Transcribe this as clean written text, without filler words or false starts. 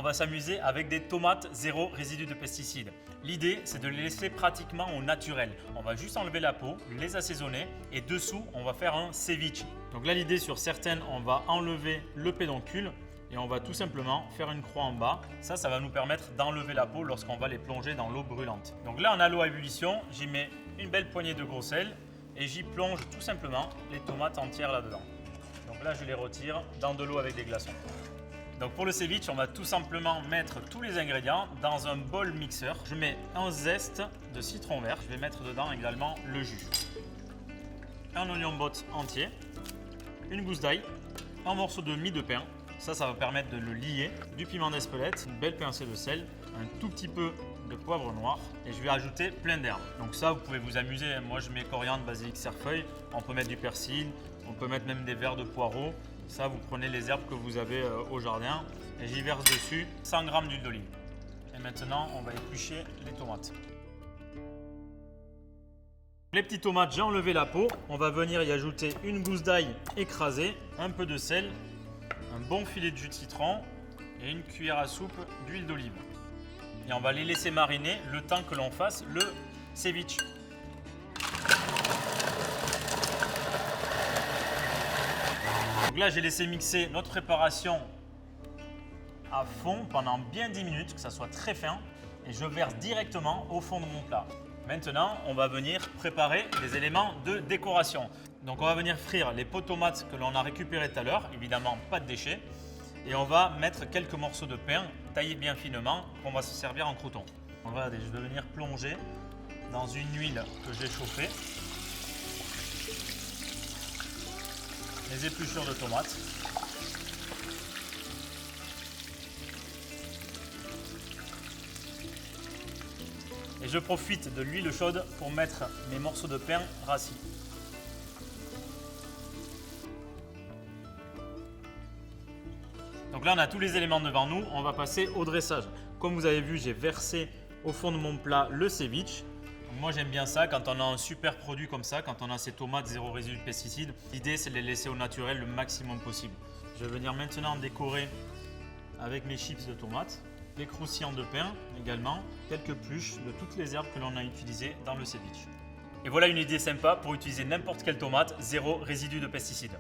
va s'amuser avec des tomates zéro résidu de pesticides. L'idée, c'est de les laisser pratiquement au naturel. On va juste enlever la peau, les assaisonner et dessous, on va faire un ceviche. Donc là, l'idée sur certaines, on va enlever le pédoncule et on va tout simplement faire une croix en bas. Ça va nous permettre d'enlever la peau lorsqu'on va les plonger dans l'eau brûlante. Donc là, on a l'eau à ébullition. J'y mets une belle poignée de gros sel et j'y plonge tout simplement les tomates entières là-dedans. Donc là, je les retire dans de l'eau avec des glaçons. Donc pour le ceviche, on va tout simplement mettre tous les ingrédients dans un bol mixeur. Je mets un zeste de citron vert. Je vais mettre dedans également le jus. Un oignon botte entier, une gousse d'ail, un morceau de mie de pain. Ça va permettre de le lier. Du piment d'Espelette, une belle pincée de sel, un tout petit peu de poivre noir et je vais ajouter plein d'herbes. Donc ça, vous pouvez vous amuser. Moi, je mets coriandre, basilic, cerfeuil. On peut mettre du persil, on peut mettre même des verres de poireaux. Ça, vous prenez les herbes que vous avez au jardin et j'y verse dessus 100 g d'huile d'olive. Et maintenant, on va éplucher les tomates. Les petites tomates, j'ai enlevé la peau. On va venir y ajouter une gousse d'ail écrasée, un peu de sel, un bon filet de jus de citron et une cuillère à soupe d'huile d'olive. Et on va les laisser mariner le temps que l'on fasse le ceviche. Donc là, j'ai laissé mixer notre préparation à fond pendant bien 10 minutes, que ça soit très fin, et je verse directement au fond de mon plat. Maintenant, on va venir préparer les éléments de décoration. Donc on va venir frire les pots de tomates que l'on a récupérés tout à l'heure, évidemment pas de déchets, et on va mettre quelques morceaux de pain taillés bien finement qu'on va se servir en croûtons. Donc regardez, je vais venir plonger dans une huile que j'ai chauffée les épluchures de tomates. Et je profite de l'huile chaude pour mettre mes morceaux de pain rassis. Donc là, on a tous les éléments devant nous. On va passer au dressage. Comme vous avez vu, j'ai versé au fond de mon plat le ceviche. Moi, j'aime bien ça quand on a un super produit comme ça, quand on a ces tomates zéro résidu de pesticides. L'idée, c'est de les laisser au naturel le maximum possible. Je vais venir maintenant décorer avec mes chips de tomates, les croustillants de pain également, quelques pluches de toutes les herbes que l'on a utilisées dans le ceviche. Et voilà une idée sympa pour utiliser n'importe quelle tomate, zéro résidu de pesticides.